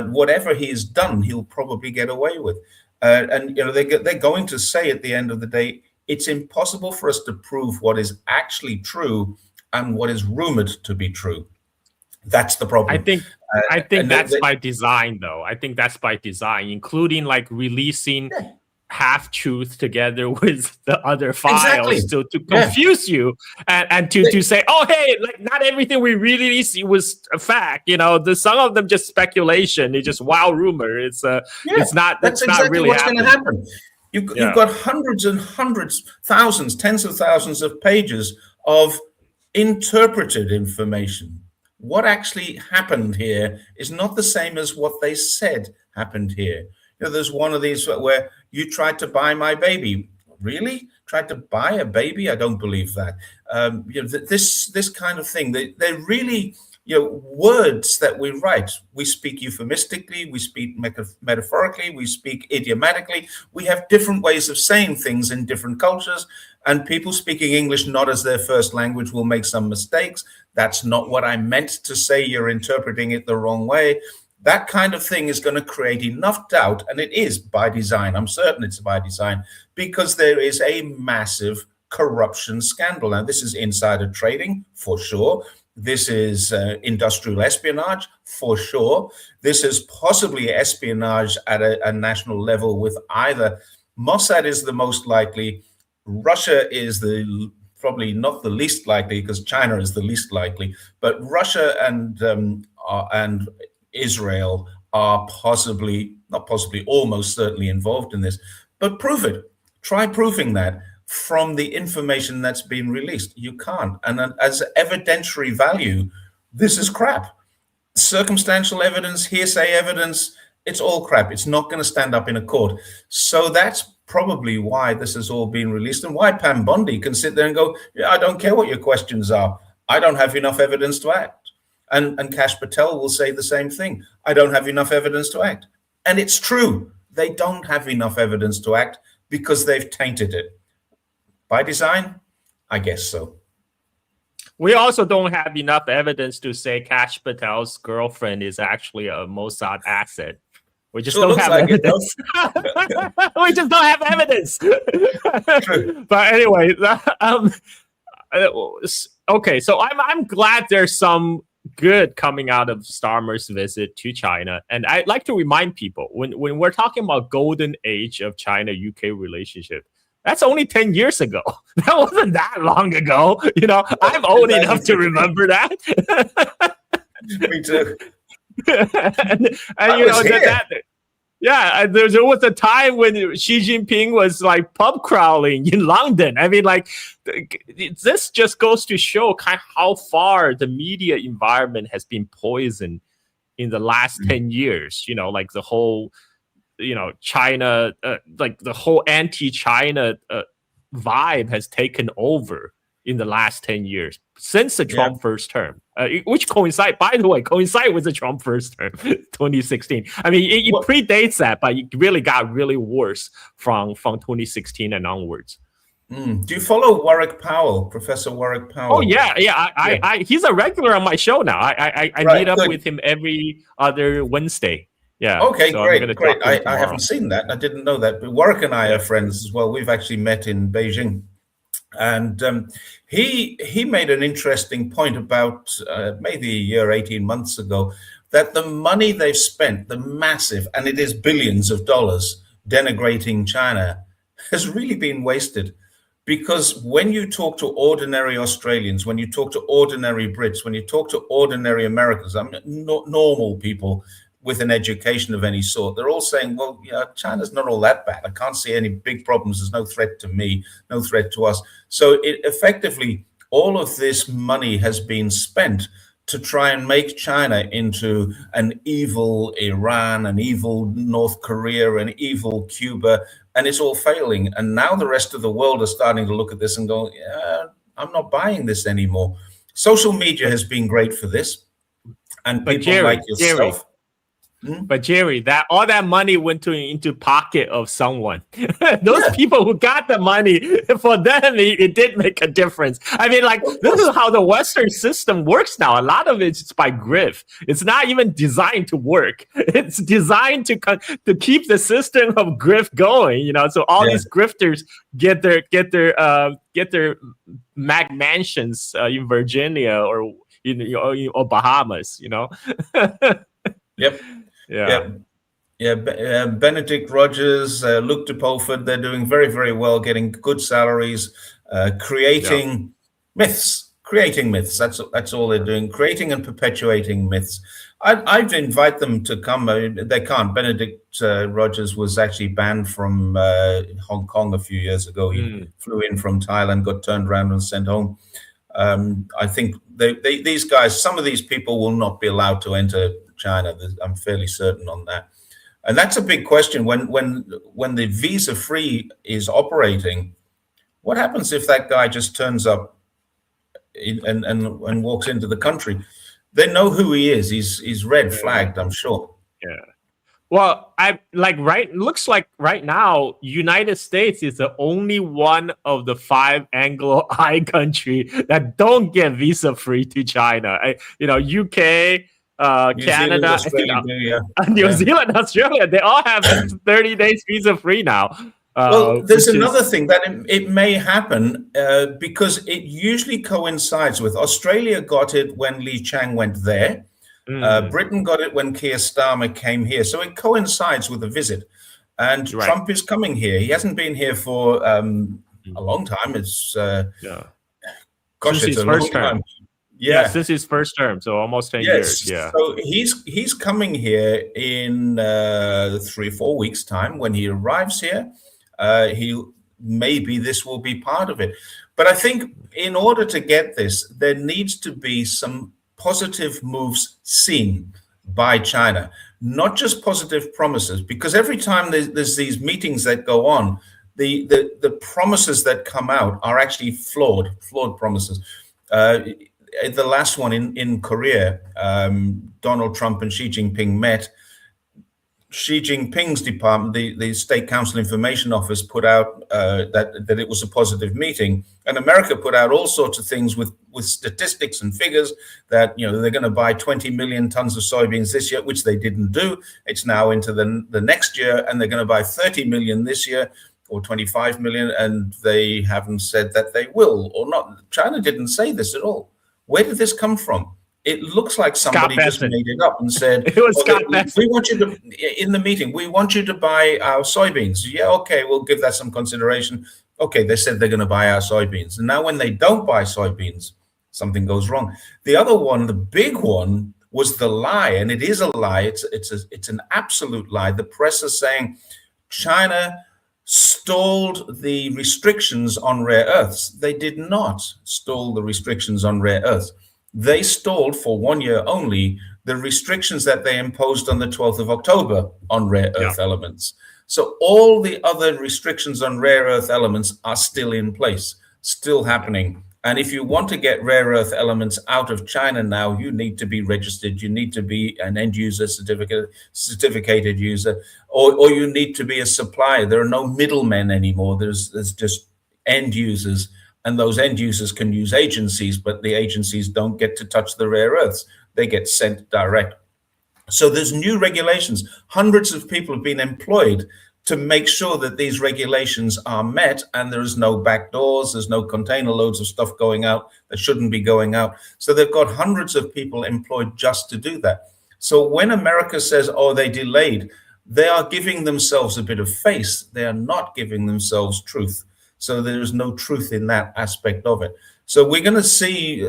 Whatever he has done, he'll probably get away with. And they're going to say at the end of the day, it's impossible for us to prove what is actually true and what is rumored to be true. That's the problem. I think that's by design, though. I think that's by design, including like releasing half truth together with the other files to confuse you and to say, oh, hey, like not everything we really see was a fact. Some of them just speculation. It's just wild rumor. It's not. That's exactly not really what's going to happen. You've got hundreds and hundreds, thousands, tens of thousands of pages of interpreted information. What actually happened here is not the same as what they said happened here. There's one of these where you tried to buy my baby. Really? Tried to buy a baby? I don't believe that. This kind of thing. They're really, words that we write. We speak euphemistically. We speak metaphorically. We speak idiomatically. We have different ways of saying things in different cultures. And people speaking English not as their first language will make some mistakes. That's not what I meant to say. You're interpreting it the wrong way. That kind of thing is going to create enough doubt, and it is by design. I'm certain it's by design, because there is a massive corruption scandal. Now, this is insider trading, for sure. This is industrial espionage, for sure. This is possibly espionage at a national level with either Mossad is the most likely, Russia is probably not the least likely, because China is the least likely, but Russia and Israel are almost certainly involved in this. But prove it. Try proving that from the information that's been released. You can't. And as evidentiary value, this is crap. Circumstantial evidence, hearsay evidence, it's all crap. It's not going to stand up in a court. So that's probably why this has all been released, and why Pam Bondi can sit there and go, yeah, I don't care what your questions are. I don't have enough evidence to act. And Kash Patel will say the same thing. I don't have enough evidence to act. And it's true. They don't have enough evidence to act because they've tainted it. By design? I guess so. We also don't have enough evidence to say Kash Patel's girlfriend is actually a Mossad asset. We just don't have evidence. We just don't have evidence. But anyway, okay. So I'm glad there's some good coming out of Starmer's visit to China, and I'd like to remind people when we're talking about golden age of China-UK relationship, that's only 10 years ago. That wasn't that long ago. I'm old enough to remember that. Me too. and there was a time when Xi Jinping was like pub crawling in London. I mean, like, this just goes to show kind of how far the media environment has been poisoned in the last 10 years. Like the whole, China, like the whole anti-China vibe has taken over in the last 10 years since the Trump first term, which coincide with the Trump first term, 2016. I mean, it predates that, but it really got really worse from 2016 and onwards. Do you follow Warwick Powell, Professor Warwick Powell? Oh yeah. I he's a regular on my show now. I meet up with him every other Wednesday. Yeah. Okay, so great. I haven't seen that. I didn't know that. But Warwick and I are friends as well. We've actually met in Beijing, and he made an interesting point about maybe a year, 18 months ago, that the money they've spent, the massive, and it is billions of dollars, denigrating China, has really been wasted. Because when you talk to ordinary Australians, when you talk to ordinary Brits, when you talk to ordinary Americans, normal people with an education of any sort, they're all saying, well, China's not all that bad. I can't see any big problems. There's no threat to me, no threat to us. So effectively, all of this money has been spent to try and make China into an evil Iran, an evil North Korea, an evil Cuba, and it's all failing. And now the rest of the world are starting to look at this and go, I'm not buying this anymore. Social media has been great for this. And people like yourself. But Jerry, all that money went into pocket of someone. Those people who got the money, for them, it did make a difference. I mean, like, this is how the Western system works now. A lot of it's by grift. It's not even designed to work. It's designed to keep the system of grift going. So all these grifters get their Mac mansions in Virginia or or Bahamas. Yep. Yeah. Benedict Rogers, Luke DePulford, they're doing very, very well, getting good salaries, creating myths. That's all they're doing, creating and perpetuating myths. I'd invite them to come. They can't. Benedict Rogers was actually banned from Hong Kong a few years ago. He flew in from Thailand, got turned around and sent home. I think these guys, some of these people will not be allowed to enter China. I'm fairly certain on that. And that's a big question. When the visa-free is operating, what happens if that guy just turns up and walks into the country? They know who he is. He's red flagged, I'm sure. Yeah. Well, looks like right now, United States is the only one of the 5 Anglo-I country that don't get visa-free to China. UK, Canada, New Zealand, Australia, they all have 30 days visa-free now. Well, there's another thing that it may happen because it usually coincides with Australia got it when Li Chang went there. Britain got it when Keir Starmer came here. So it coincides with the visit. And Trump is coming here. He hasn't been here for a long time. It's it's a long time. Yeah, since his first term, so almost 10 years. Yeah. So he's coming here in 3 or 4 weeks' time. When he arrives here, maybe this will be part of it. But I think in order to get this, there needs to be some positive moves seen by China, not just positive promises, because every time there's these meetings that go on, the promises that come out are actually flawed promises. The last one in Korea, Donald Trump and Xi Jinping met. Xi Jinping's department, the State Council Information Office, put out that it was a positive meeting, and America put out all sorts of things with statistics and figures that they're going to buy 20 million tons of soybeans this year, which they didn't do. It's now into the next year, and they're going to buy 30 million this year or 25 million, and they haven't said that they will or not. China didn't say this at all. Where did this come from? It looks like somebody just made it up and said, we want you to, in the meeting, we want you to buy our soybeans. Yeah, okay, we'll give that some consideration. Okay, they said they're going to buy our soybeans. And now when they don't buy soybeans, something goes wrong. The other one, the big one, was the lie. And it is a lie. It's an absolute lie. The press is saying China stalled the restrictions on rare earths. They did not stall the restrictions on rare earths. They stalled for 1 year only the restrictions that they imposed on the 12th of October on rare earth elements. So all the other restrictions on rare earth elements are still in place, still happening. And if you want to get rare earth elements out of China now, you need to be registered. You need to be an end user certificated user, or you need to be a supplier. There are no middlemen anymore. There's just end users, and those end users can use agencies, but the agencies don't get to touch the rare earths. They get sent direct. So there's new regulations. Hundreds of people have been employed to make sure that these regulations are met, and there's no back doors, there's no container loads of stuff going out that shouldn't be going out. So they've got hundreds of people employed just to do that. So when America says, oh, they delayed, they are giving themselves a bit of face. They are not giving themselves truth. So there is no truth in that aspect of it. So we're going to see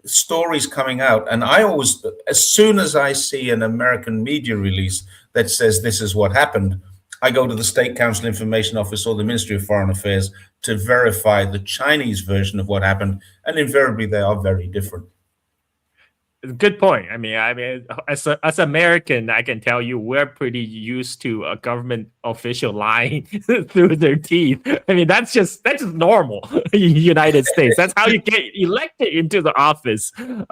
stories coming out. And I always, as soon as I see an American media release that says this is what happened, I go to the State Council Information Office or the Ministry of Foreign Affairs to verify the Chinese version of what happened. And invariably, they are very different. Good point. I mean, as American, I can tell you we're pretty used to a government official lying through their teeth. I mean, that's just normal in the United States. That's how you get elected into the office. True,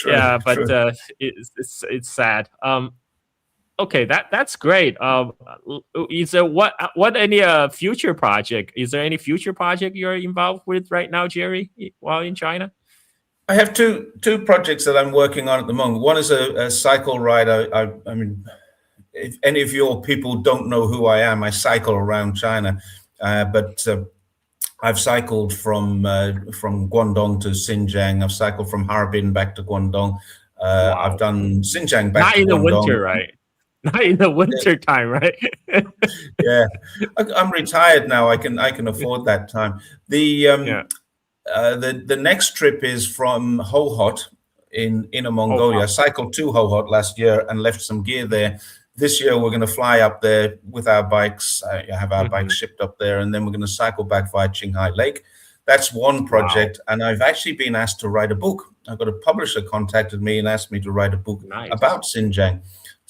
yeah, but true. it's sad. Okay, that's great. Is there what any future project? Is there any future project you're involved with right now, Jerry, while in China? I have two projects that I'm working on at the moment. One is a cycle ride. I mean, if any of your people don't know who I am, I cycle around China, but I've cycled from Guangdong to Xinjiang. I've cycled from Harbin back to Guangdong. Wow. I've done Xinjiang back to Guangdong. Not in the winter, right? Not in the winter time, right? Yeah, I'm retired now. I can afford that time. The next trip is from Hohhot in Inner Mongolia. I cycled to Hohhot last year and left some gear there. This year we're going to fly up there with our bikes. I have our bikes shipped up there, and then we're going to cycle back via Qinghai Lake. That's one project, and I've actually been asked to write a book. I've got a publisher contacted me and asked me to write a book about Xinjiang.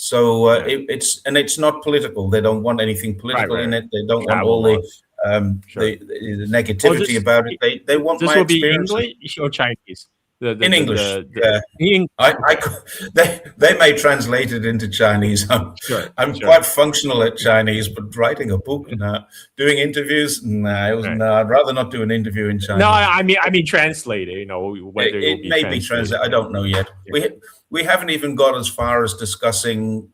So it's not political. They don't want anything political in it. They don't want all the negativity about it. They want my experience. This will be English or Chinese? In English. They may translate it into Chinese. I'm quite functional at Chinese, but writing a book, doing interviews, I'd rather not do an interview in Chinese. No, I mean translate it. You know, whether it may be translated. I don't know yet. Yeah. We haven't even got as far as discussing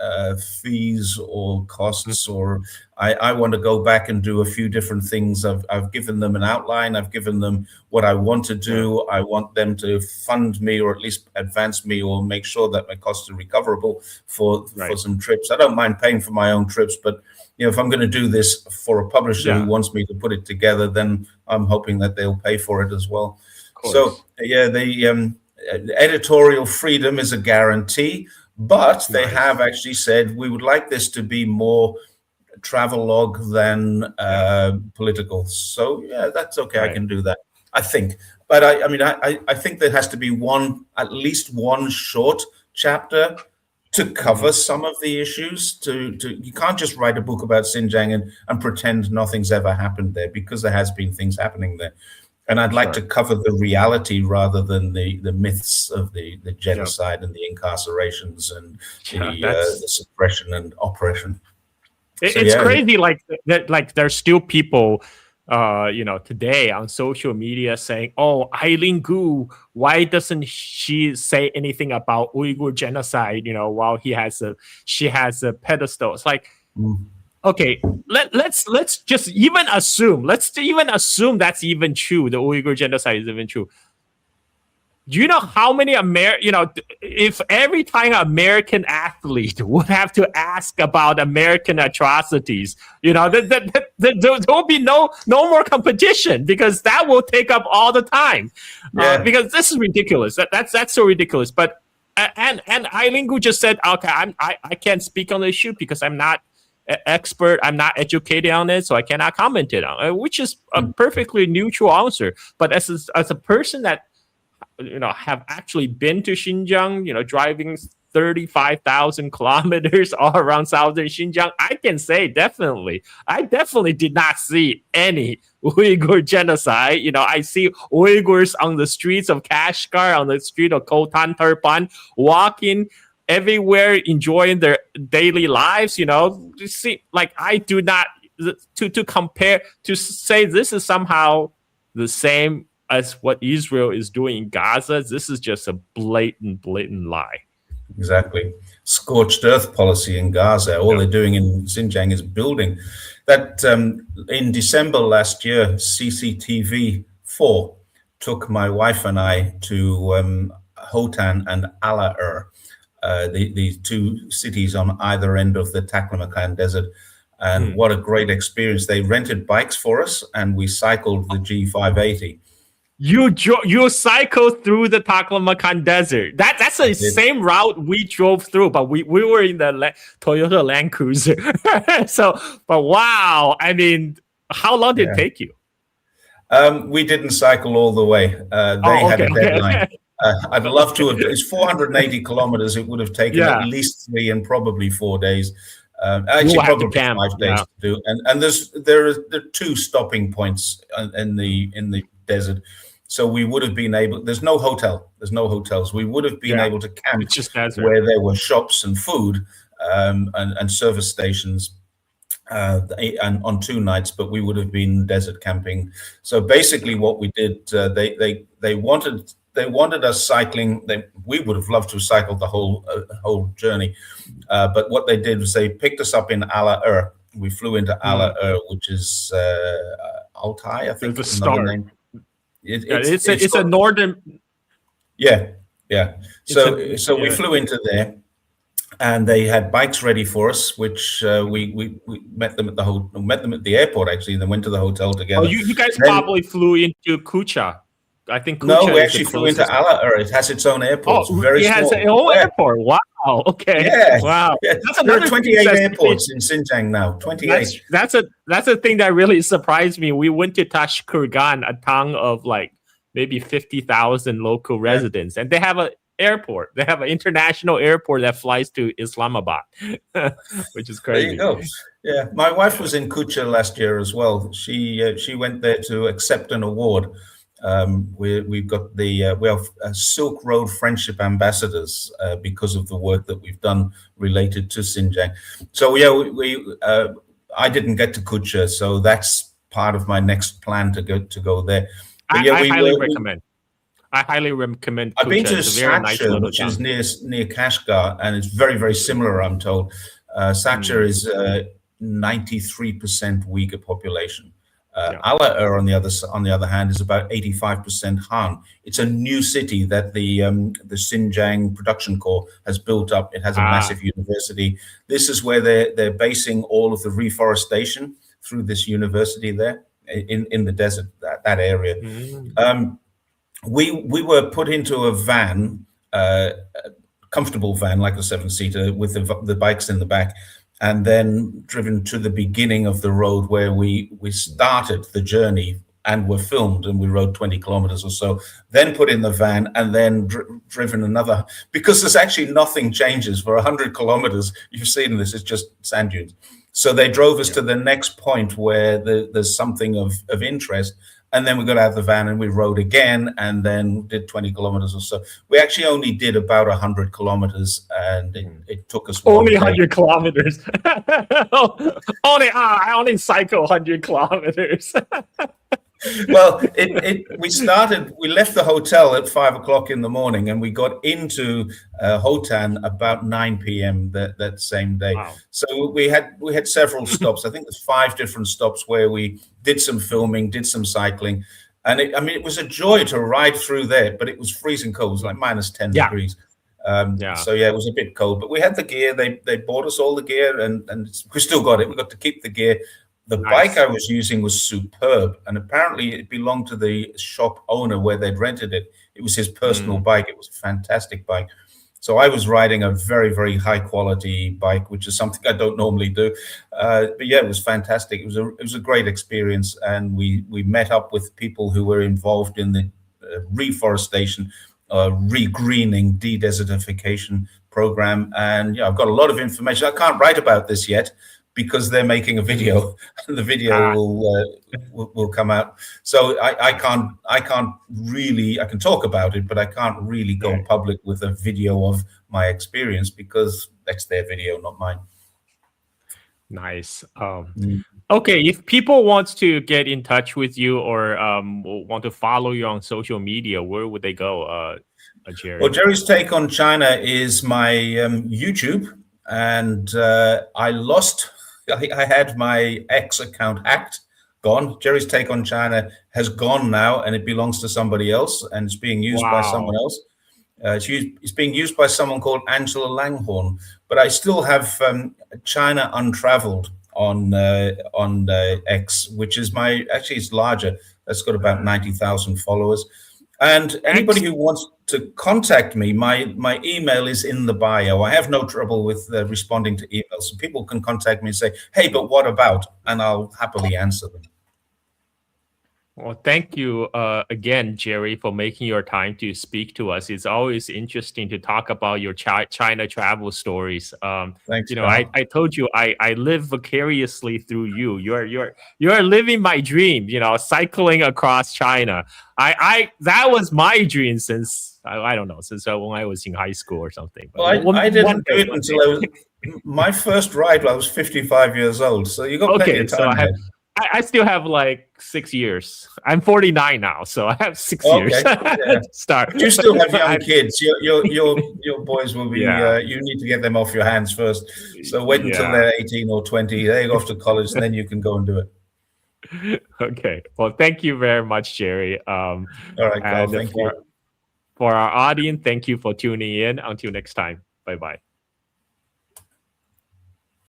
fees or costs, or I want to go back and do a few different things. I've given them an outline. I've given them what I want to do. I want them to fund me, or at least advance me, or make sure that my costs are recoverable for some trips. I don't mind paying for my own trips, but if I'm going to do this for a publisher who wants me to put it together, then I'm hoping that they'll pay for it as well. So editorial freedom is a guarantee, but they have actually said we would like this to be more travelogue than political. So that's okay. I can do that, I think. But I think there has to be at least one short chapter to cover some of the issues. You can't just write a book about Xinjiang and pretend nothing's ever happened there, because there has been things happening there. And I'd like to cover the reality rather than the myths of the genocide and the incarcerations and the suppression and oppression. It's crazy, like that. Like there's still people, today on social media saying, "Oh, Eileen Gu, why doesn't she say anything about Uyghur genocide? While she has a pedestal." It's like. Okay, let's just even assume. Let's even assume that's even true. The Uyghur genocide is even true. Do you know how many if every time an American athlete would have to ask about American atrocities, there will be no more competition, because that will take up all the time. Because this is ridiculous. That's so ridiculous. But and Eileen Gu just said, okay, I can't speak on the issue because I'm not expert, I'm not educated on it, so I cannot comment it on it, which is a perfectly neutral answer. But as a person that have actually been to Xinjiang, driving 35,000 kilometers all around southern Xinjiang, I can say I definitely did not see any Uyghur genocide. I see Uyghurs on the streets of Kashgar, on the street of Khotan Turpan, walking everywhere, enjoying their daily lives. You see, like, I do not to compare, to say this is somehow the same as what Israel is doing in Gaza. This is just a blatant lie. Exactly. Scorched earth policy in Gaza. All they're doing in Xinjiang is building. That in December last year, CCTV4 took my wife and I to Hotan and Ala-Ur, the two cities on either end of the Taklamakan Desert. And what a great experience. They rented bikes for us, and we cycled the G580. You cycle through the Taklamakan Desert. That's the same route we drove through, but we were in the Toyota Land Cruiser. But wow, I mean, how long did it take you? We didn't cycle all the way. They had a deadline. I'd love to have. It's 480 kilometers. It would have taken at least 3 and probably 4 days. Actually, probably 5 days to do. And there are 2 stopping points in the desert. So we would have been able. There's no hotels. We would have been able to camp where there were shops and food and service stations. And on 2 nights, but we would have been desert camping. So basically, what we did, they wanted us cycling. We would have loved to have cycled the whole journey, but what they did was they picked us up in Ala-Ur. We flew into Ala-Ur, which is Altai, I think. The start. Name. It's a northern. Yeah. So we flew into there. And they had bikes ready for us, which we met them at the airport, actually, and then went to the hotel together. Oh, you guys probably flew into Kucha. I think Kucha. No, we actually flew into Ala-Ur. It has its own airport. Oh, it has its own airport. Wow. Okay. Yeah. Wow. Yeah. There are 28 airports in Xinjiang now. 28. That's a thing that really surprised me. We went to Tashkurgan, a town of like maybe 50,000 local residents, and they have an airport. They have an international airport that flies to Islamabad, which is crazy. There you go. Yeah, my wife was in Kucha last year as well. She went there to accept an award. We have Silk Road Friendship Ambassadors because of the work that we've done related to Xinjiang. So yeah, I didn't get to Kucha, so that's part of my next plan to go there. But I highly recommend. I highly recommend Kucha. I've been to Satcher, nice which is near Kashgar, and it's very, very similar, I'm told. Satcher is 93% Uyghur population. Ala-Ur, on the other hand, is about 85% Han. It's a new city that the Xinjiang Production Corps has built up. It has a massive university. This is where they're basing all of the reforestation through this university there in the desert, that area. We were put into a van, comfortable van, like a 7-seater, with the bikes in the back, and then driven to the beginning of the road where we started the journey and were filmed, and we rode 20 kilometers or so, then put in the van and then driven another, because there's actually nothing changes for 100 kilometers. You've seen this, it's just sand dunes. So they drove us to the next point where there's something of interest. And then we got out of the van and we rode again, and then did 20 kilometers or so. We actually only did about 100 kilometers, and it took us only 100 kilometers. I only cycle 100 kilometers. Well, we left the hotel at 5 o'clock in the morning, and we got into Hotan about 9 p.m. that same day. Wow. So we had several stops. I think there's 5 different stops where we did some filming, did some cycling. And it was a joy to ride through there, but it was freezing cold. It was like minus 10 degrees. So yeah, it was a bit cold, but we had the gear. They bought us all the gear, and we still got it. We got to keep the gear. The bike I was using was superb, and apparently it belonged to the shop owner where they'd rented it. It was his personal bike. It was a fantastic bike. So I was riding a very, very high quality bike, which is something I don't normally do. But yeah, it was fantastic. It was a great experience, and we met up with people who were involved in the reforestation, regreening, de-desertification program, and I've got a lot of information. I can't write about this yet because they're making a video, and the video will come out. So I can't really. I can talk about it, but I can't really go public with a video of my experience because that's their video, not mine. Nice. Okay, if people want to get in touch with you or want to follow you on social media, where would they go, Jerry? Well, Jerry's Take on China is my YouTube, and I had my X account hacked, gone. Jerry's Take on China has gone now, and it belongs to somebody else, and it's being used by someone else. It's being used by someone called Angela Langhorne, but I still have China Untraveled on X, which is actually it's larger. That's got about 90,000 followers. And anybody who wants to contact me, my email is in the bio. I have no trouble with responding to emails. So people can contact me and say, hey, but what about? And I'll happily answer them. Well, thank you again, Jerry, for making your time to speak to us. It's always interesting to talk about your China travel stories. Thanks. I told you I live vicariously through you. You're living my dream. Cycling across China. That was my dream since I don't know, since when I was in high school or something. But well, I didn't do it until my first ride. I was 55 years old. So you got plenty of time. So I still have like 6 years. I'm 49 now, so I have 6 years to start. But you still have young kids. Your boys will be. You need to get them off your hands first. So wait until they're 18 or 20. They go off to college, and then you can go and do it. Okay. Well, thank you very much, Jerry. All right, Carl. Thank you. For our audience, thank you for tuning in. Until next time. Bye-bye.